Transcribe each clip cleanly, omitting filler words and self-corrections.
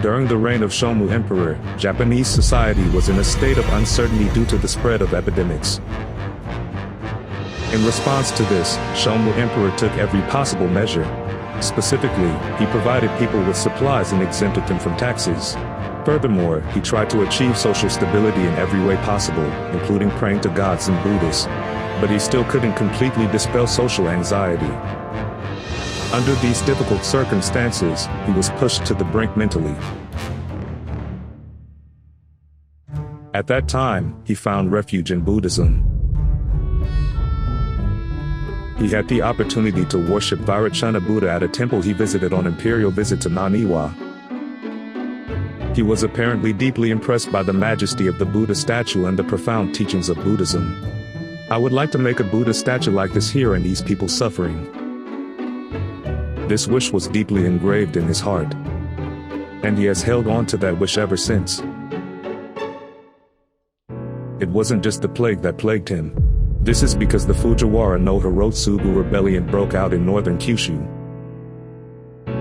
During the reign of Shomu Emperor, Japanese society was in a state of uncertainty due to the spread of epidemics. In response to this, Shomu Emperor took every possible measure. Specifically, he provided people with supplies and exempted them from taxes. Furthermore, he tried to achieve social stability in every way possible, including praying to gods and Buddhists. But he still couldn't completely dispel social anxiety. Under these difficult circumstances, he was pushed to the brink mentally. At that time, he found refuge in Buddhism. He had the opportunity to worship Vairocana Buddha at a temple he visited on imperial visit to Naniwa. He was apparently deeply impressed by the majesty of the Buddha statue and the profound teachings of Buddhism. I would like to make a Buddha statue like this here and ease people's suffering. This wish was deeply engraved in his heart, and he has held on to that wish ever since. It wasn't just the plague that plagued him. This is because the Fujiwara no Hirotsugu rebellion broke out in northern Kyushu.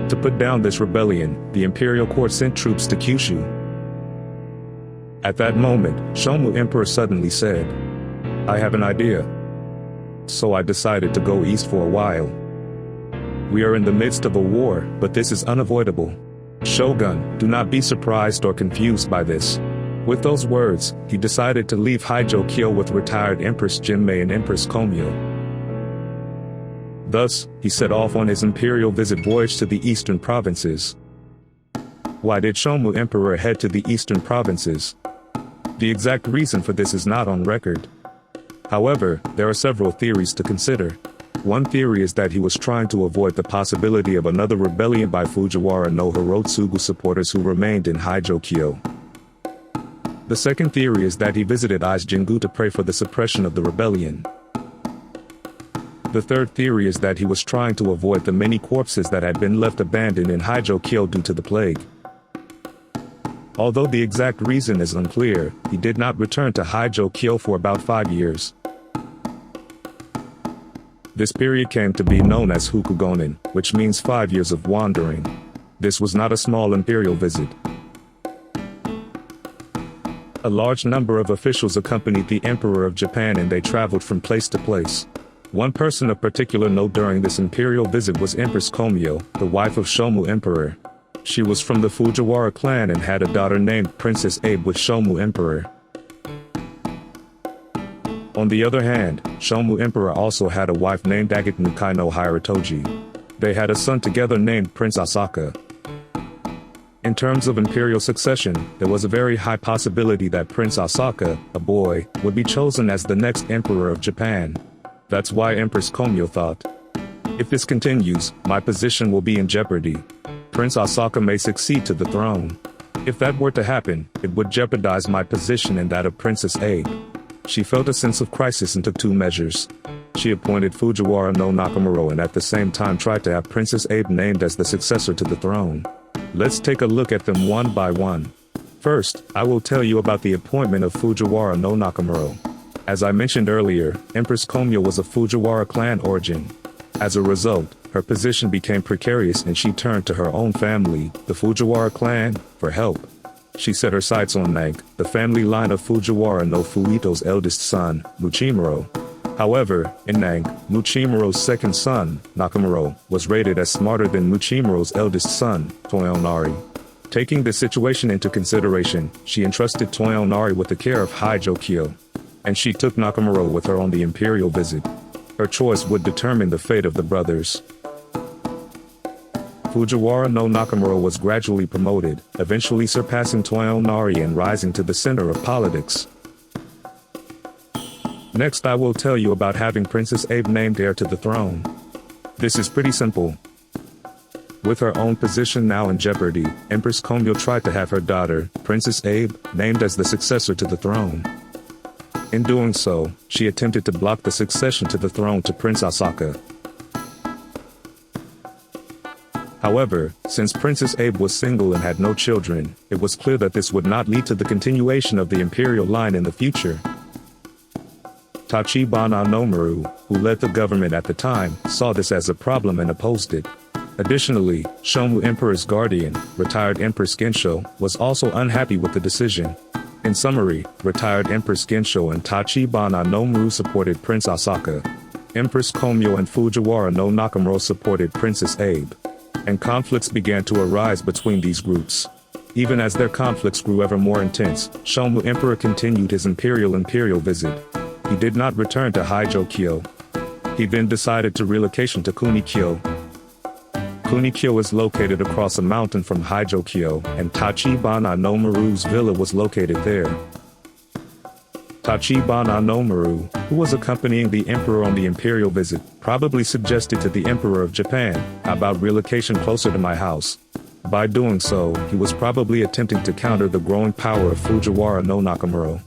To put down this rebellion, the imperial court sent troops to Kyushu. At that moment, Shomu Emperor suddenly said, "I have an idea." So I decided to go east for a while. We are in the midst of a war, but this is unavoidable. Shogun, do not be surprised or confused by this. With those words, he decided to leave Haijokyo with retired Empress Jinmei and Empress Komyo. Thus, he set off on his imperial visit voyage to the eastern provinces. Why did Shomu Emperor head to the eastern provinces? The exact reason for this is not on record. However, there are several theories to consider. One theory is that he was trying to avoid the possibility of another rebellion by Fujiwara no Hirotsugu supporters who remained in Haijokyo. The second theory is that he visited Ise-Jingu to pray for the suppression of the rebellion. The third theory is that he was trying to avoid the many corpses that had been left abandoned in Haijokyo due to the plague. Although the exact reason is unclear, he did not return to Haijokyo for about 5 years. This period came to be known as Hukugonin, which means 5 years of wandering. This was not a small imperial visit. A large number of officials accompanied the Emperor of Japan and they traveled from place to place. One person of particular note during this imperial visit was Empress Komyo, the wife of Shomu Emperor. She was from the Fujiwara clan and had a daughter named Princess Abe with Shomu Emperor. On the other hand, Shomu Emperor also had a wife named Agate Nukai no Hiratoji. They had a son together named Prince Asaka. In terms of imperial succession, there was a very high possibility that Prince Asaka, a boy, would be chosen as the next emperor of Japan. That's why Empress Komyo thought, if this continues, my position will be in jeopardy. Prince Asaka may succeed to the throne. If that were to happen, it would jeopardize my position and that of Princess Abe. She felt a sense of crisis and took 2 measures. She appointed Fujiwara no Nakamura and at the same time tried to have Princess Abe named as the successor to the throne. Let's take a look at them one by one. First, I will tell you about the appointment of Fujiwara no Nakamura. As I mentioned earlier, Empress Komyo was of Fujiwara clan origin. As a result, her position became precarious and she turned to her own family, the Fujiwara clan, for help. She set her sights on Nang, the family line of Fujiwara no Fuito's eldest son, Muchimuro. However, in Nang, Muchimuro's second son, Nakamura, was rated as smarter than Muchimuro's eldest son, Toyonari. Taking this situation into consideration, she entrusted Toyonari with the care of Haijokyo. And she took Nakamura with her on the imperial visit. Her choice would determine the fate of the brothers. Fujiwara no Nakamura was gradually promoted, eventually surpassing Toyonari and rising to the center of politics. Next I will tell you about having Princess Abe named heir to the throne. This is pretty simple. With her own position now in jeopardy, Empress Komyo tried to have her daughter, Princess Abe, named as the successor to the throne. In doing so, she attempted to block the succession to the throne to Prince Asaka. However, since Princess Abe was single and had no children, it was clear that this would not lead to the continuation of the imperial line in the future. Tachibana Nomaru, who led the government at the time, saw this as a problem and opposed it. Additionally, Shomu Emperor's guardian, retired Empress Gensho, was also unhappy with the decision. In summary, retired Empress Gensho and Tachibana no Maru supported Prince Asaka. Empress Komyo and Fujiwara no Nakamura supported Princess Abe. And conflicts began to arise between these groups. Even as their conflicts grew ever more intense, Shomu Emperor continued his imperial visit. He did not return to Haijokyo. He then decided to relocation to Kunikyo. Kunikyo is located across a mountain from Haijokyo, and Tachibana no Maru's villa was located there. Tachibana no Maru, who was accompanying the emperor on the imperial visit, probably suggested to the emperor of Japan, "How about relocation closer to my house?" By doing so, he was probably attempting to counter the growing power of Fujiwara no Nakamura.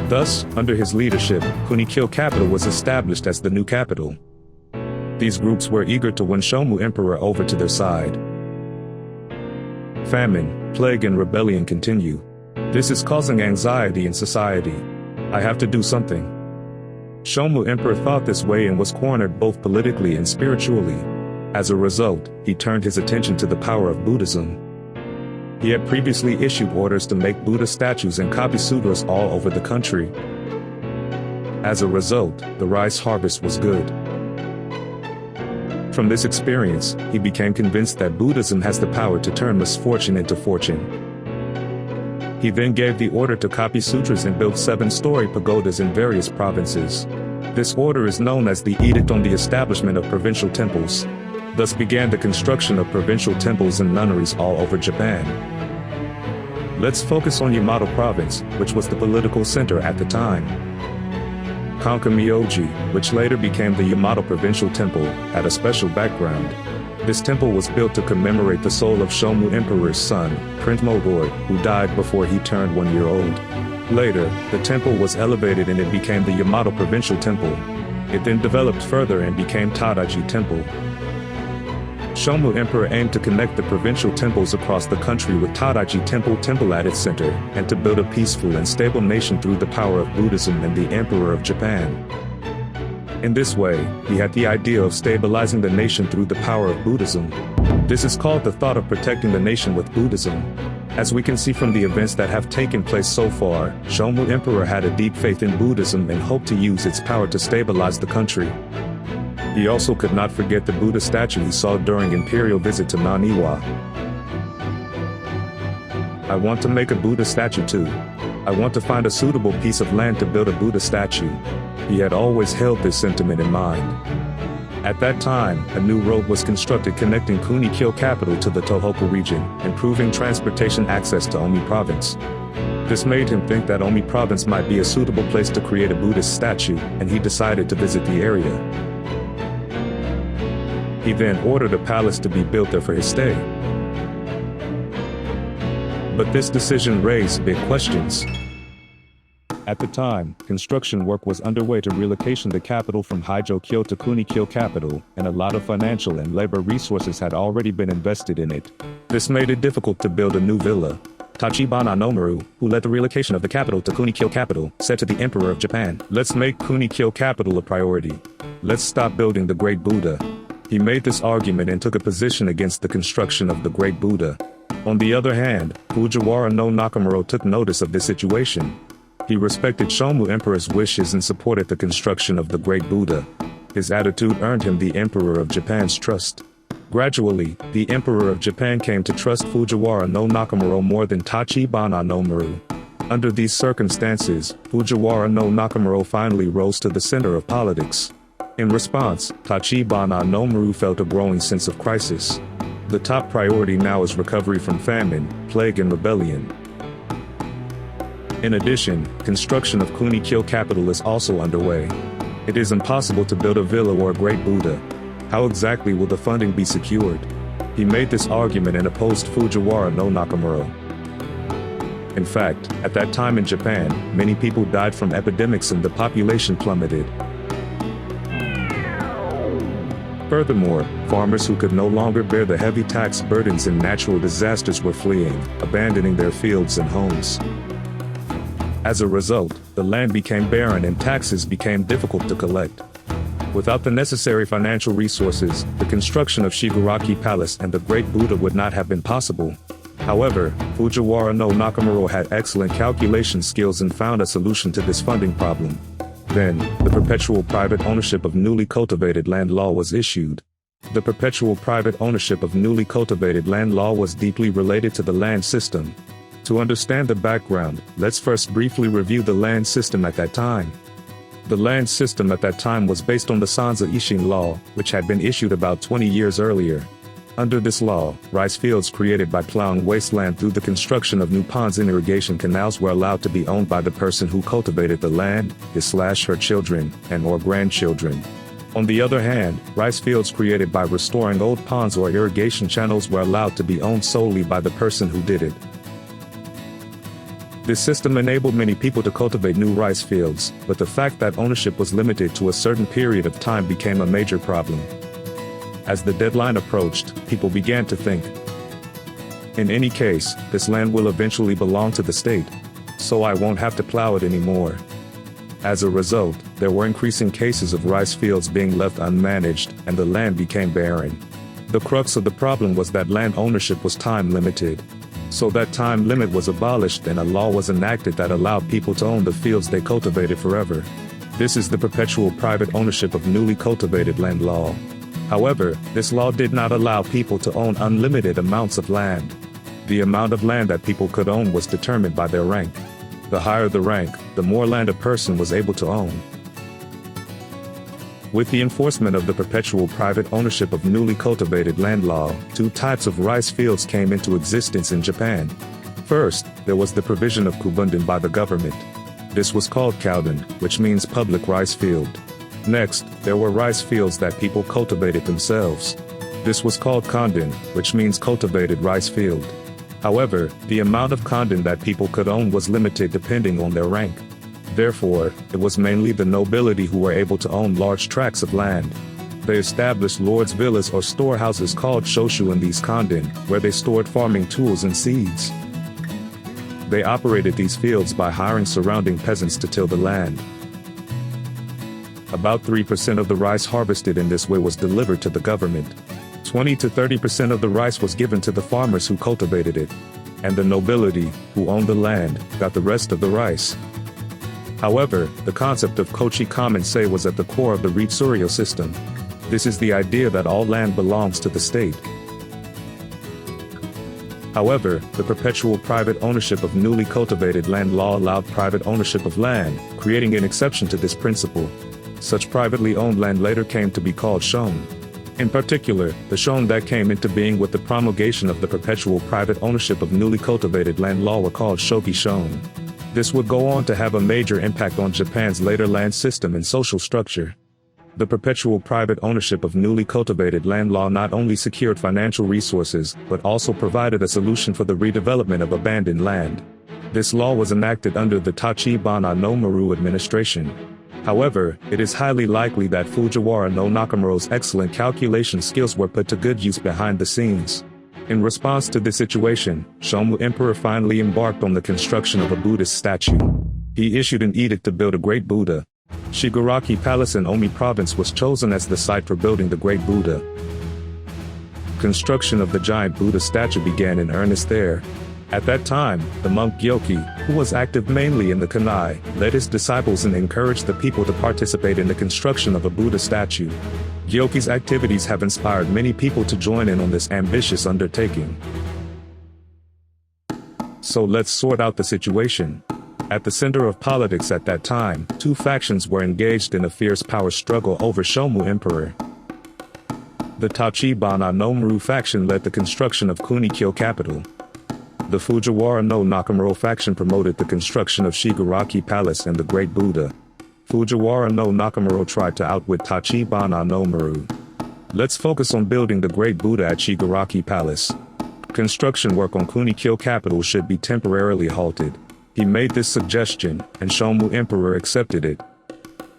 Thus, under his leadership, Kunikyo capital was established as the new capital. These groups were eager to win Shomu Emperor over to their side. Famine, plague and rebellion continue. This is causing anxiety in society. I have to do something. Shomu Emperor thought this way and was cornered both politically and spiritually. As a result, he turned his attention to the power of Buddhism. He had previously issued orders to make Buddha statues and copy sutras all over the country. As a result, the rice harvest was good. From this experience, he became convinced that Buddhism has the power to turn misfortune into fortune. He then gave the order to copy sutras and build 7-story pagodas in various provinces. This order is known as the Edict on the Establishment of Provincial Temples. Thus began the construction of provincial temples and nunneries all over Japan. Let's focus on Yamato Province, which was the political center at the time. Kankamyoji, which later became the Yamato Provincial Temple, had a special background. This temple was built to commemorate the soul of Shomu Emperor's son, Prince Mogor, who died before he turned 1 year old. Later, the temple was elevated and it became the Yamato Provincial Temple. It then developed further and became Tadaji Temple. Shomu Emperor aimed to connect the provincial temples across the country with Tadaji Temple at its center, and to build a peaceful and stable nation through the power of Buddhism and the Emperor of Japan. In this way, he had the idea of stabilizing the nation through the power of Buddhism. This is called the thought of protecting the nation with Buddhism. As we can see from the events that have taken place so far, Shomu Emperor had a deep faith in Buddhism and hoped to use its power to stabilize the country. He also could not forget the Buddha statue he saw during imperial visit to Naniwa. I want to make a Buddha statue too. I want to find a suitable piece of land to build a Buddha statue. He had always held this sentiment in mind. At that time, a new road was constructed connecting Kunikyo capital to the Tohoku region, improving transportation access to Omi province. This made him think that Omi province might be a suitable place to create a Buddhist statue, and he decided to visit the area. He then ordered a palace to be built there for his stay. But this decision raised big questions. At the time, construction work was underway to relocation the capital from Haijokyo to Kunikyo capital, and a lot of financial and labor resources had already been invested in it. This made it difficult to build a new villa. Tachibana no Maru, who led the relocation of the capital to Kunikyo capital, said to the Emperor of Japan, "Let's make Kunikyo capital a priority. Let's stop building the Great Buddha." He made this argument and took a position against the construction of the Great Buddha. On the other hand, Fujiwara no Nakamura took notice of this situation. He respected Shomu Emperor's wishes and supported the construction of the Great Buddha. His attitude earned him the Emperor of Japan's trust. Gradually, the Emperor of Japan came to trust Fujiwara no Nakamura more than Tachibana no Maru. Under these circumstances, Fujiwara no Nakamura finally rose to the center of politics. In response, Tachibana no Maru felt a growing sense of crisis. The top priority now is recovery from famine, plague and rebellion. In addition, construction of Kunikyo capital is also underway. It is impossible to build a villa or a Great Buddha. How exactly will the funding be secured? He made this argument and opposed Fujiwara no Nakamura. In fact, at that time in Japan, many people died from epidemics and the population plummeted. Furthermore, farmers who could no longer bear the heavy tax burdens and natural disasters were fleeing, abandoning their fields and homes. As a result, the land became barren and taxes became difficult to collect. Without the necessary financial resources, the construction of Shigaraki Palace and the Great Buddha would not have been possible. However, Fujiwara no Nakamura had excellent calculation skills and found a solution to this funding problem. Then, the perpetual private ownership of newly cultivated land law was issued. The perpetual private ownership of newly cultivated land law was deeply related to the land system. To understand the background, let's first briefly review the land system at that time. The land system at that time was based on the Sanza Ishin law, which had been issued about 20 years earlier. Under this law, rice fields created by plowing wasteland through the construction of new ponds and irrigation canals were allowed to be owned by the person who cultivated the land, his/her children, and/or grandchildren. On the other hand, rice fields created by restoring old ponds or irrigation channels were allowed to be owned solely by the person who did it. This system enabled many people to cultivate new rice fields, but the fact that ownership was limited to a certain period of time became a major problem. As the deadline approached, people began to think, in any case, this land will eventually belong to the state, so I won't have to plow it anymore. As a result, there were increasing cases of rice fields being left unmanaged, and the land became barren. The crux of the problem was that land ownership was time limited. So that time limit was abolished and a law was enacted that allowed people to own the fields they cultivated forever. This is the perpetual private ownership of newly cultivated land law. However, this law did not allow people to own unlimited amounts of land. The amount of land that people could own was determined by their rank. The higher the rank, the more land a person was able to own. With the enforcement of the perpetual private ownership of newly cultivated land law, two types of rice fields came into existence in Japan. First, there was the provision of kubunden by the government. This was called kauden, which means public rice field. Next, there were rice fields that people cultivated themselves. This was called konden, which means cultivated rice field. However, the amount of konden that people could own was limited depending on their rank. Therefore, it was mainly the nobility who were able to own large tracts of land. They established lords' villas or storehouses called shoshu in these konden, where they stored farming tools and seeds. They operated these fields by hiring surrounding peasants to till the land. About 3% of the rice harvested in this way was delivered to the government. 20 to 30% of the rice was given to the farmers who cultivated it. And the nobility, who owned the land, got the rest of the rice. However, the concept of kochi kamense was at the core of the Ritsuryo system. This is the idea that all land belongs to the state. However, the perpetual private ownership of newly cultivated land law allowed private ownership of land, creating an exception to this principle. Such privately owned land later came to be called shomu. In particular, the shomu that came into being with the promulgation of the perpetual private ownership of newly cultivated land law were called shogi shomu. This would go on to have a major impact on Japan's later land system and social structure. The perpetual private ownership of newly cultivated land law not only secured financial resources, but also provided a solution for the redevelopment of abandoned land. This law was enacted under the Tachibana no Maru administration. However, it is highly likely that Fujiwara no Nakamura's excellent calculation skills were put to good use behind the scenes. In response to this situation, Shomu Emperor finally embarked on the construction of a Buddhist statue. He issued an edict to build a great Buddha. Shigaraki Palace in Omi Province was chosen as the site for building the great Buddha. Construction of the giant Buddha statue began in earnest there. At that time, the monk Gyoki, who was active mainly in the Kanai, led his disciples and encouraged the people to participate in the construction of a Buddha statue. Gyoki's activities have inspired many people to join in on this ambitious undertaking. So let's sort out the situation. At the center of politics at that time, two factions were engaged in a fierce power struggle over Shomu Emperor. The Tachibana no Maru faction led the construction of Kunikyo capital. The Fujiwara no Nakamura faction promoted the construction of Shigaraki Palace and the Great Buddha. Fujiwara no Nakamura tried to outwit Tachibana no Maru. Let's focus on building the Great Buddha at Shigaraki Palace. Construction work on Kunikyo capital should be temporarily halted. He made this suggestion, and Shomu Emperor accepted it.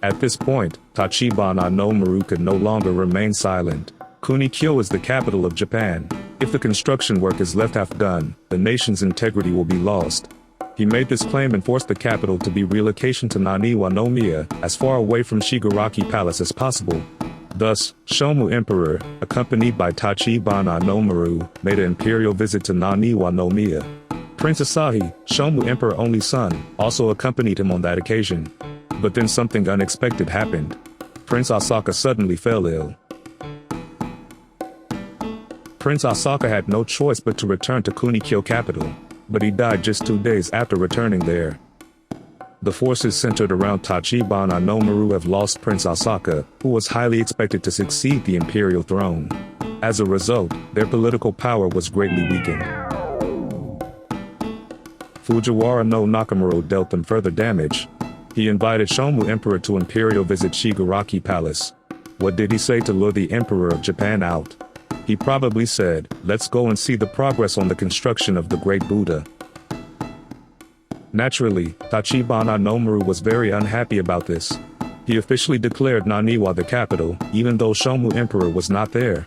At this point, Tachibana no Maru could no longer remain silent. Kunikyo is the capital of Japan. If the construction work is left half done, the nation's integrity will be lost. He made this claim and forced the capital to be relocation to Naniwa-no-miya, as far away from Shigaraki Palace as possible. Thus, Shomu Emperor, accompanied by Tachibana no Maru, made an imperial visit to Naniwa-no-miya. Prince Asahi, Shomu Emperor's only son, also accompanied him on that occasion. But then something unexpected happened. Prince Asaka suddenly fell ill. Prince Asaka had no choice but to return to Kunikyo capital, but he died just 2 days after returning there. The forces centered around Tachibana no Maru have lost Prince Asaka, who was highly expected to succeed the imperial throne. As a result, their political power was greatly weakened. Fujiwara no Nakamura dealt them further damage. He invited Shomu Emperor to imperial visit Shigaraki Palace. What did he say to lure the Emperor of Japan out? He probably said, "Let's go and see the progress on the construction of the Great Buddha." Naturally, Tachibana no Maru was very unhappy about this. He officially declared Naniwa the capital, even though Shomu Emperor was not there.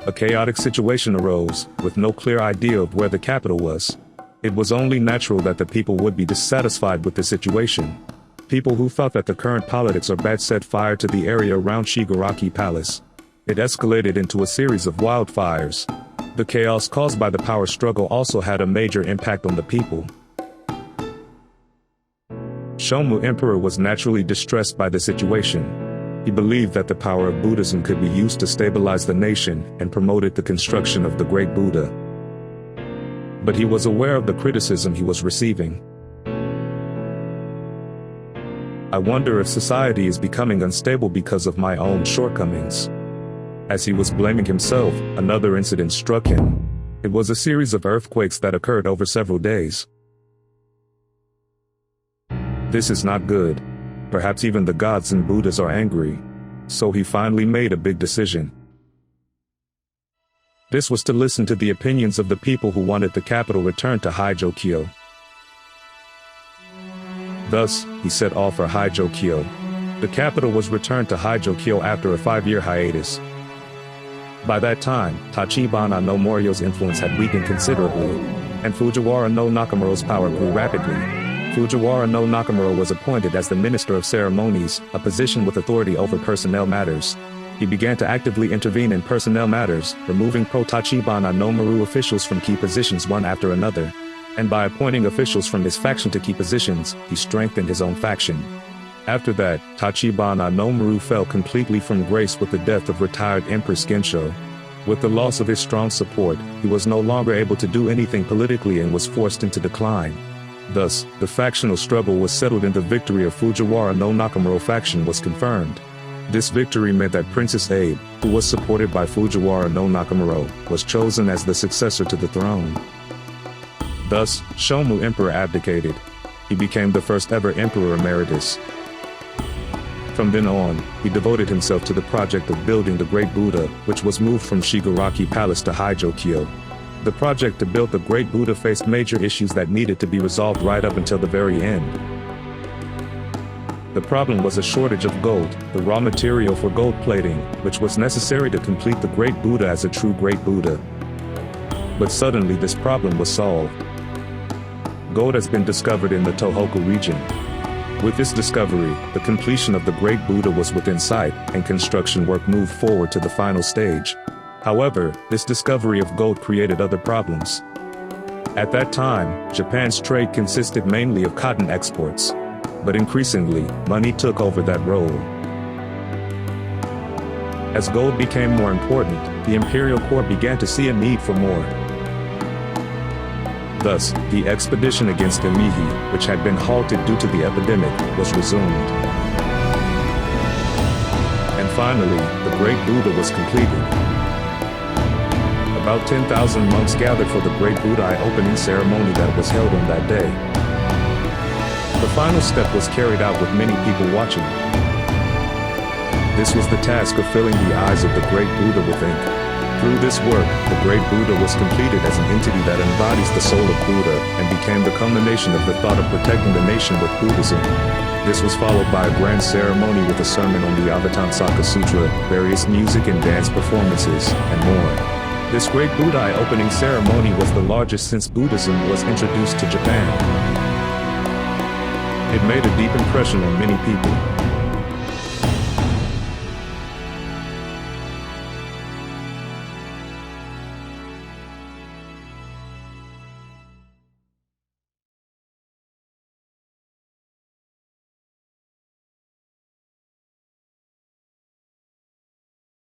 A chaotic situation arose, with no clear idea of where the capital was. It was only natural that the people would be dissatisfied with the situation. People who felt that the current politics are bad set fire to the area around Shigaraki Palace. It escalated into a series of wildfires. The chaos caused by the power struggle also had a major impact on the people. Shomu Emperor was naturally distressed by the situation. He believed that the power of Buddhism could be used to stabilize the nation and promoted the construction of the Great Buddha. But he was aware of the criticism he was receiving. I wonder if society is becoming unstable because of my own shortcomings. As he was blaming himself, another incident struck him. It was a series of earthquakes that occurred over several days. This is not good. Perhaps even the gods and Buddhas are angry. So he finally made a big decision. This was to listen to the opinions of the people who wanted the capital returned to Haijokyo. Thus, he set off for Haijokyo. The capital was returned to Haijokyo after a 5-year hiatus. By that time, Tachibana no Morio's influence had weakened considerably, and Fujiwara no Nakamura's power grew rapidly. Fujiwara no Nakamura was appointed as the Minister of Ceremonies, a position with authority over personnel matters. He began to actively intervene in personnel matters, removing pro-Tachibana no Maru officials from key positions one after another. And by appointing officials from his faction to key positions, he strengthened his own faction. After that, Tachibana no Maru fell completely from grace with the death of retired Empress Gensho. With the loss of his strong support, he was no longer able to do anything politically and was forced into decline. Thus, the factional struggle was settled and the victory of Fujiwara no Nakamura faction was confirmed. This victory meant that Princess Abe, who was supported by Fujiwara no Nakamura, was chosen as the successor to the throne. Thus, Shomu Emperor abdicated. He became the first ever Emperor Emeritus. From then on, he devoted himself to the project of building the Great Buddha, which was moved from Shigaraki Palace to Haijokyo. The project to build the Great Buddha faced major issues that needed to be resolved right up until the very end. The problem was a shortage of gold, the raw material for gold plating, which was necessary to complete the Great Buddha as a true Great Buddha. But suddenly this problem was solved. Gold has been discovered in the Tohoku region. With this discovery, the completion of the Great Buddha was within sight, and construction work moved forward to the final stage. However, this discovery of gold created other problems. At that time, Japan's trade consisted mainly of cotton exports. But increasingly, money took over that role. As gold became more important, the imperial court began to see a need for more. Thus, the expedition against Emihi, which had been halted due to the epidemic, was resumed. And finally, the Great Buddha was completed. About 10,000 monks gathered for the Great Buddha opening ceremony that was held on that day. The final step was carried out with many people watching. This was the task of filling the eyes of the Great Buddha with ink. Through this work, the Great Buddha was completed as an entity that embodies the soul of Buddha and became the culmination of the thought of protecting the nation with Buddhism. This was followed by a grand ceremony with a sermon on the Avatansaka Sutra, various music and dance performances, and more. This great Budai opening ceremony was the largest since Buddhism was introduced to Japan. It made a deep impression on many people.